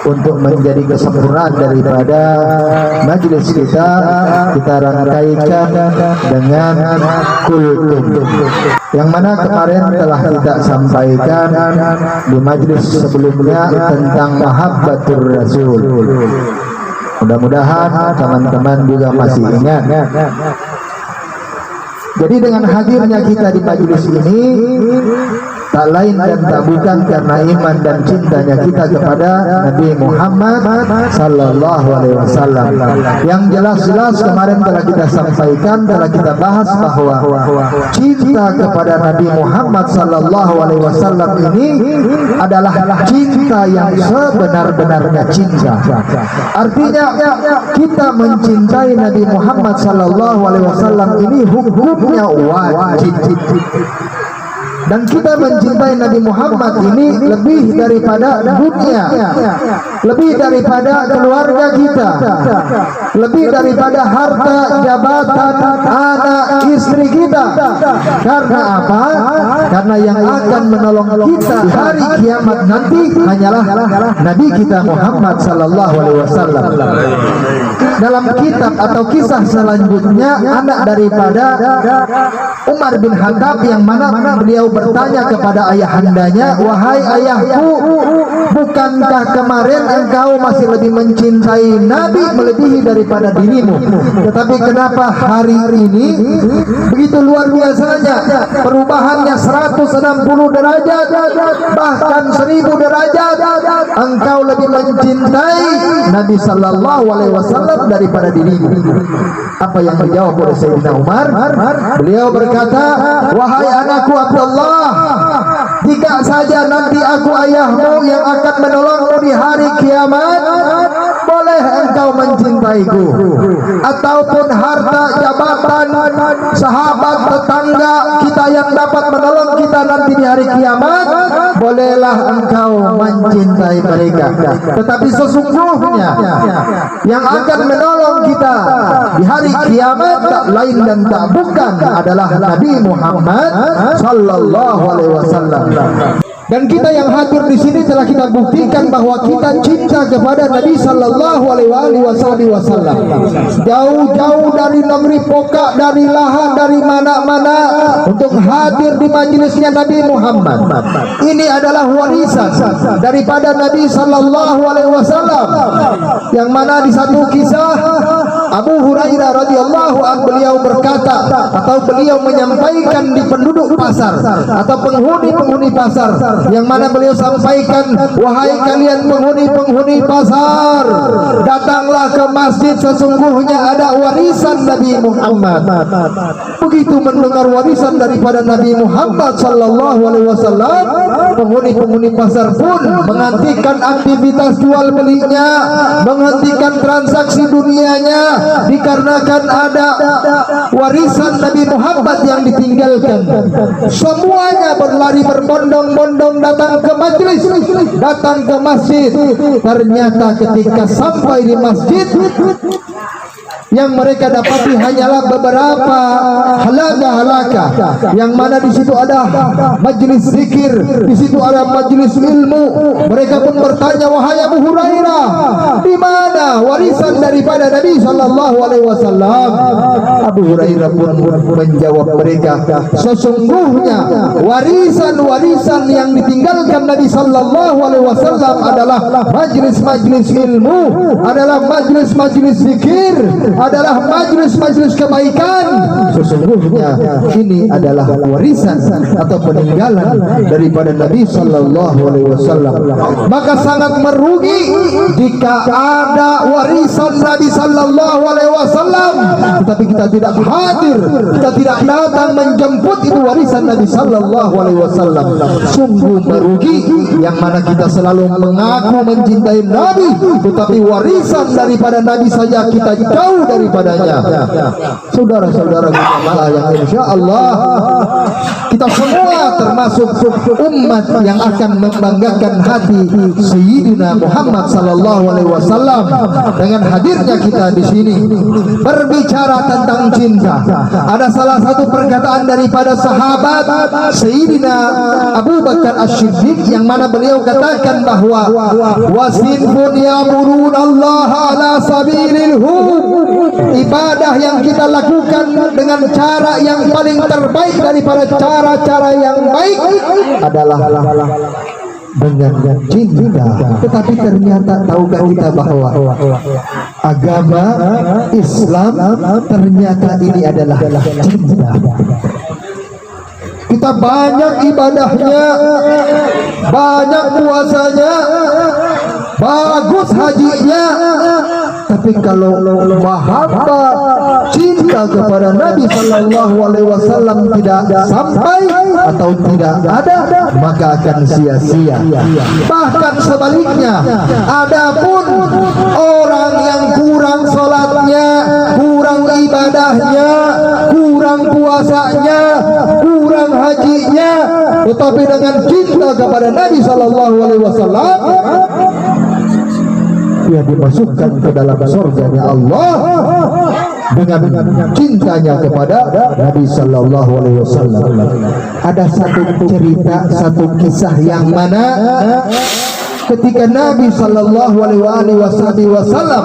untuk menjadi kesempurnaan daripada majelis kita rangkaikan dengan kultum, yang mana kemarin telah kita sampaikan di majelis sebelumnya tentang mahabbatur rasul. Mudah-mudahan teman-teman juga masih ingat. Jadi dengan hadirnya kita di majelis ini tak lain dan tak bukan karena iman dan cintanya kita kepada Nabi Muhammad sallallahu alaihi wasallam. Yang jelas-jelas kemarin telah kita sampaikan, telah kita bahas bahwa cinta kepada Nabi Muhammad sallallahu alaihi wasallam ini adalah cinta yang sebenar-benarnya cinta. Artinya kita mencintai Nabi Muhammad sallallahu alaihi wasallam ini hukumnya wajib. Dan kita mencintai Nabi Muhammad ini lebih daripada dunia, lebih daripada keluarga kita, lebih daripada harta, jabatan, anak, istri kita. Karena apa? Karena yang akan menolong kita di hari kiamat nanti hanyalah Nabi kita Muhammad sallallahu alaihi wasallam. Dalam kitab atau kisah selanjutnya, anak daripada Umar bin Khattab yang mana beliau bertanya kepada ayahandanya, wahai ayahku, bukankah kemarin engkau masih lebih mencintai Nabi melebihi daripada dirimu? Tetapi kenapa hari ini begitu luar biasanya perubahannya 160 derajat, bahkan 1000 derajat, engkau lebih mencintai Nabi sallallahu alaihi wasallam daripada dirimu? Apa yang dijawab oleh Sayyidina Umar? Beliau berkata, wahai anakku Abdullah, jika saja nanti aku ayahmu yang akan menolongmu di hari kiamat, boleh engkau mencintaiku, ataupun harta, jabatan, sahabat, tetangga kita yang dapat menolong kita nanti di hari kiamat, bolehlah engkau mencintai mereka. Tetapi sesungguhnya yang akan menolong kita di hari kiamat tak lain dan tak bukan adalah Nabi Muhammad sallallahu alaihi wasallam. Dan kita yang hadir di sini telah kita buktikan bahwa kita cinta kepada Nabi sallallahu alaihi wasallam. Jauh-jauh dari negeri Pokak, dari Lahan, dari mana-mana untuk hadir di majelisnya Nabi Muhammad. Ini adalah warisan daripada Nabi sallallahu alaihi wasallam, yang mana di satu kisah Abu Hurairah radhiyallahu anhu beliau berkata, atau beliau menyampaikan di penduduk pasar atau penghuni pasar, yang mana beliau sampaikan, wahai kalian penghuni pasar, datanglah ke masjid, sesungguhnya ada warisan Nabi Muhammad. Begitu mendengar warisan daripada Nabi Muhammad sallallahu alaihi wasallam, penghuni pasar pun menghentikan aktivitas jual belinya, menghentikan transaksi dunianya, dikarenakan ada warisan Nabi Muhammad yang ditinggalkan. Semuanya berlari berbondong-bondong datang ke majlis, datang ke masjid. Ternyata ketika sampai di masjid, yang mereka dapati hanyalah beberapa halaka, yang mana di situ ada majelis zikir, di situ ada majelis ilmu. Mereka pun bertanya, wahai Abu Hurairah, di mana warisan daripada Nabi sallallahu alaihi wasallam? Abu Hurairah pun menjawab mereka, sesungguhnya warisan yang ditinggalkan Nabi sallallahu alaihi wasallam adalah majelis-majelis ilmu, adalah majelis-majelis zikir, adalah majelis-majelis kebaikan. Sesungguhnya ini adalah warisan atau peninggalan daripada Nabi sallallahu alaihi wasallam. Maka sangat merugi jika ada warisan Nabi sallallahu alaihi wasallam tetapi kita tidak hadir, kita tidak datang menjemput itu warisan Nabi sallallahu alaihi wasallam. Sungguh merugi, yang mana kita selalu mengaku mencintai Nabi tetapi warisan daripada Nabi saja kita jauh daripadanya. Saudara-saudara jemaah yang insya Allah kita semua termasuk umat yang akan membanggakan hati Sayyidina Muhammad sallallahu alaihi wasallam dengan hadirnya kita di sini berbicara tentang cinta. Ada salah satu perkataan daripada sahabat Sayyidina Abu Bakar As-Siddiq yang mana beliau katakan bahwa wasinfun ya'muruna Allah ala sabilil ibadah yang kita lakukan dengan cara yang paling terbaik daripada cara-cara yang baik adalah dengan cinta. Tetapi ternyata tahukah kita bahwa agama Islam ternyata ini adalah cinta. Kita banyak ibadahnya, banyak puasanya, bagus hajinya, tapi kalau mahabbah cinta kepada Nabi sallallahu alaihi wasallam tidak sampai atau tidak ada, maka akan sia-sia. Bahkan sebaliknya, adapun orang yang kurang salatnya, kurang ibadahnya, kurang puasanya, kurang hajinya, tetapi dengan cinta kepada Nabi sallallahu alaihi wasallam, dia dimasukkan ke dalam surganya Allah dengan cintanya kepada Nabi sallallahu alaihi wasallam. Ada satu cerita, satu kisah yang mana ketika Nabi sallallahu alaihi wasallam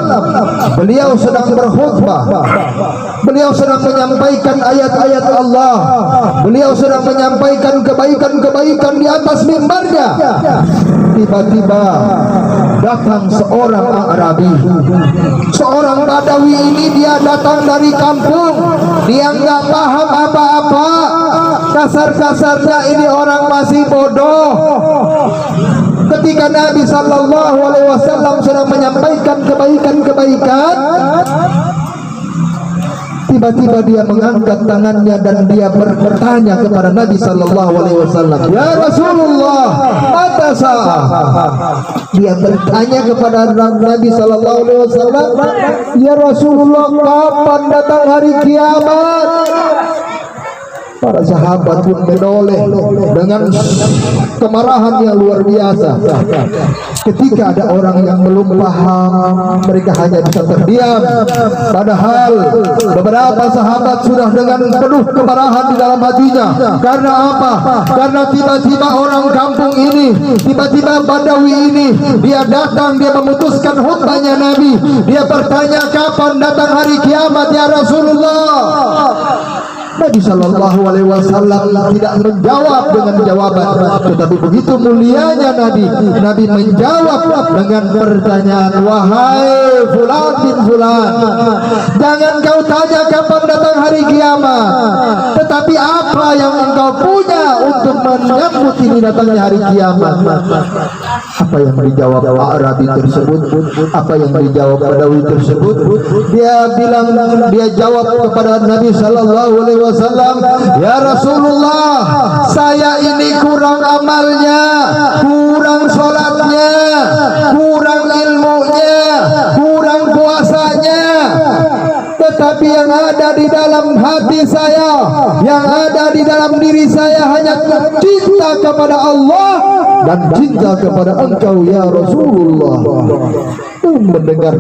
beliau sedang berkhutbah, beliau sedang menyampaikan ayat-ayat Allah, beliau sedang menyampaikan kebaikan-kebaikan di atas mimbarnya. Tiba-tiba datang seorang Arabi, seorang Badawi. Ini dia datang dari kampung, dia nggak paham apa-apa, kasar-kasarnya ini orang masih bodoh. Ketika Nabi sallallahu alaihi wasallam sedang menyampaikan kebaikan-kebaikan, tiba-tiba dia mengangkat tangannya dan dia bertanya kepada Nabi sallallahu alaihi wasallam, "Ya Rasulullah, mata sa'ah?" Dia bertanya kepada Nabi sallallahu alaihi wasallam, "Ya Rasulullah, kapan datang hari kiamat?" Para sahabat pun menoleh dengan kemarahan yang luar biasa. Ketika ada orang yang belum paham, mereka hanya bisa terdiam. Padahal beberapa sahabat sudah dengan penuh kemarahan di dalam hatinya. Karena apa? Karena tiba-tiba orang kampung ini, tiba-tiba Badawi ini, dia datang, dia memutuskan khutbahnya Nabi. Dia bertanya, "Kapan datang hari kiamat ya Rasulullah?" Nabi sallallahu alaihi wasallam tidak menjawab dengan jawaban, tetapi begitu mulianya Nabi menjawab dengan pertanyaan, "Wahai fulan bin fulan, jangan kau tanya kapan datang hari kiamat, tetapi apa yang engkau punya untuk menyambut ini datangnya hari kiamat?" Apa yang dijawab Arabi tersebut? Apa yang dijawab Badawi tersebut? Dia jawab kepada Nabi sallallahu alaihi wasallam, "Ya Rasulullah, saya ini kurang amalnya, kurang salatnya, kurang ilmunya, kurang puasanya, tetapi yang ada di dalam hati saya, yang ada di dalam diri saya hanya cinta kepada Allah dan cinta kepada engkau ya Rasulullah." Mendengar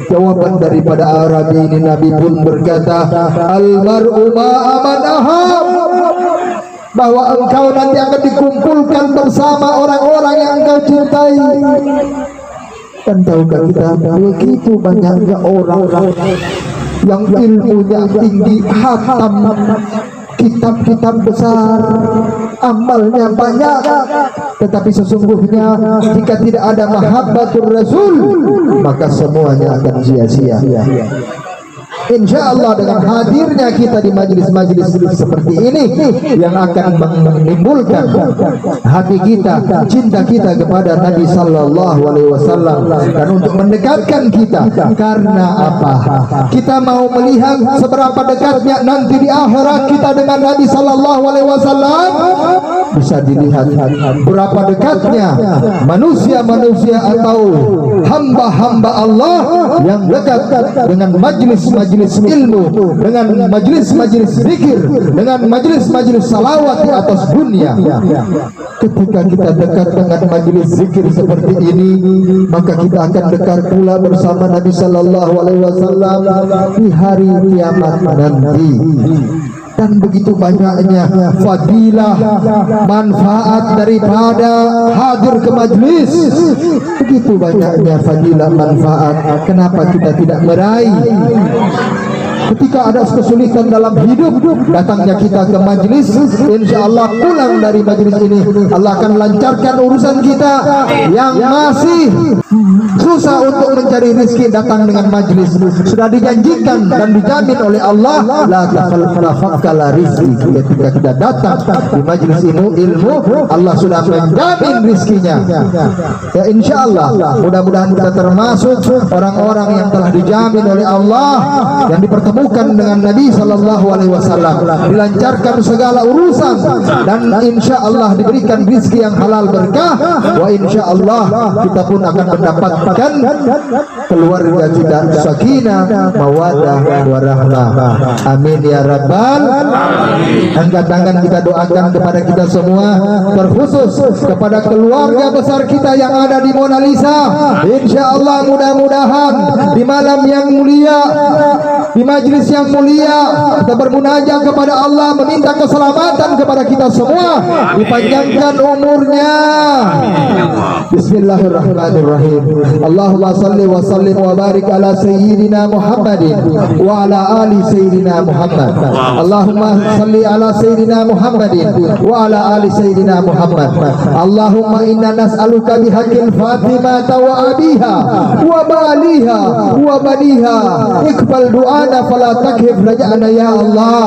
jawaban daripada Arabi ini, Nabi pun berkata, "Al-mar'u ma'aman ahab," bahwa engkau nanti akan dikumpulkan bersama orang-orang yang engkau cintai. Dan tahukah kita begitu banyaknya orang-orang yang ilmunya tinggi, hatam kitab-kitab besar, amalnya banyak, tetapi sesungguhnya jika tidak ada mahabbatur Rasul, maka semuanya akan sia-sia. Insya Allah dengan hadirnya kita di majelis-majelis seperti ini yang akan menimbulkan hati kita, cinta kita kepada Nabi Sallallahu Alaihi Wasallam, dan untuk mendekatkan kita. Karena apa? Kita mau melihat seberapa dekatnya nanti di akhirat kita dengan Nabi Sallallahu Alaihi Wasallam. Bisa dilihat berapa dekatnya manusia-manusia atau hamba-hamba Allah yang dekat dengan majlis-majlis ilmu, dengan majlis-majlis zikir, dengan majlis-majlis salawat di atas dunia. Ketika kita dekat dengan majlis zikir seperti ini, maka kita akan dekat pula bersama Nabi sallallahu alaihi wasallam di hari kiamat nanti. Dan begitu banyaknya fadilah, manfaat daripada hadir ke majlis. Begitu banyaknya fadilah, manfaat. Kenapa kita tidak meraih? Ketika ada kesulitan dalam hidup, datangnya kita ke majlis, insya Allah pulang dari majlis ini Allah akan lancarkan urusan kita. Yang masih susah untuk mencari rezeki, datang dengan majlis. Sudah dijanjikan dan dijamin oleh Allah, la tafakkala rizki. Ketika kita datang di majlis ilmu, Allah sudah menjamin rizkinya. Ya insya Allah, mudah-mudahan kita termasuk orang-orang yang telah dijamin oleh Allah, yang dipertemukan dengan Nabi sallallahu alaihi wasallam, dilancarkan segala urusan, dan insya Allah diberikan rezeki yang halal berkah. Wa insya Allah kita pun akan mendapatkan keluarga kita sakinah, mawaddah, warahmah. Amin ya rabbal alamin. Angkat tangan kita doakan kepada kita semua, terkhusus kepada keluarga besar kita yang ada di Mona Lisa. Insya Allah mudah-mudahan di malam yang mulia, di majlis yang mulia, kita bermunajat kepada Allah, meminta keselamatan kepada kita semua, dipanjangkan umurnya. Bismillahirrahmanirrahim. Allahumma salli wa sallim wa barik ala sayyidina Muhammadin wa ala ali sayyidina Muhammad. Allahumma salli ala sayyidina Muhammadin wa ala ali sayyidina Muhammad. Allahumma inna nas'aluka bihaqqil Fatimah wa abiha wa baliha wa baniha, iqbal du'ana fala takhif raja'ana ya Allah,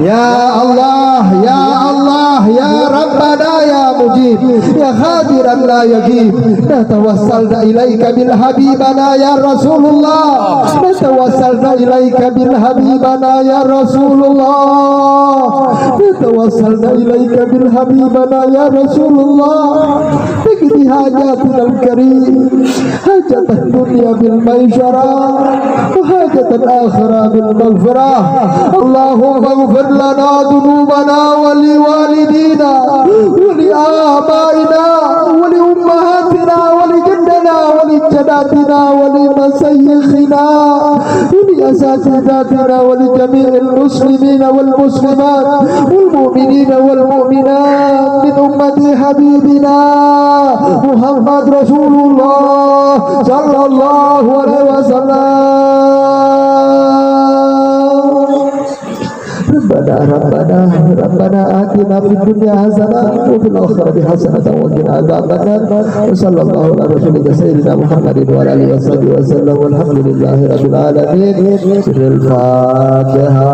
ya Allah, ya Allah, ya Rabbana ya mujib, ya khadiran la yajib. Natawassalna ilaika bil habibana ya Rasulullah, natawassalna ilaika bil habibana ya Rasulullah, natawassalna ilaika bil habibana ya Rasulullah. Bikti hajatina al-karim, hajatan dunya bil maisharah, wa hajatan akhirah bil maghfirah. Allahumma ighfir lana dhunubana wa li walidina wa li abaina wa li ummahatina wa li jaddina wa li jaddatina wa li masayyikhina wa li asatidatina wa li jami'il muslimina wal muslimat wal mu'minina wal mu'minat min ummati habibina Muhammad Rasulullah sallallahu alaihi wasallam. Rabbana atina fid dunya hasanah wa fil akhirati hasanah wa qina adzabannar. Sallallahu ala rasulina sayyidina Muhammadin wa alihi wasallam. Walhamdulillahi rabbil alamin. Al-Fatihah.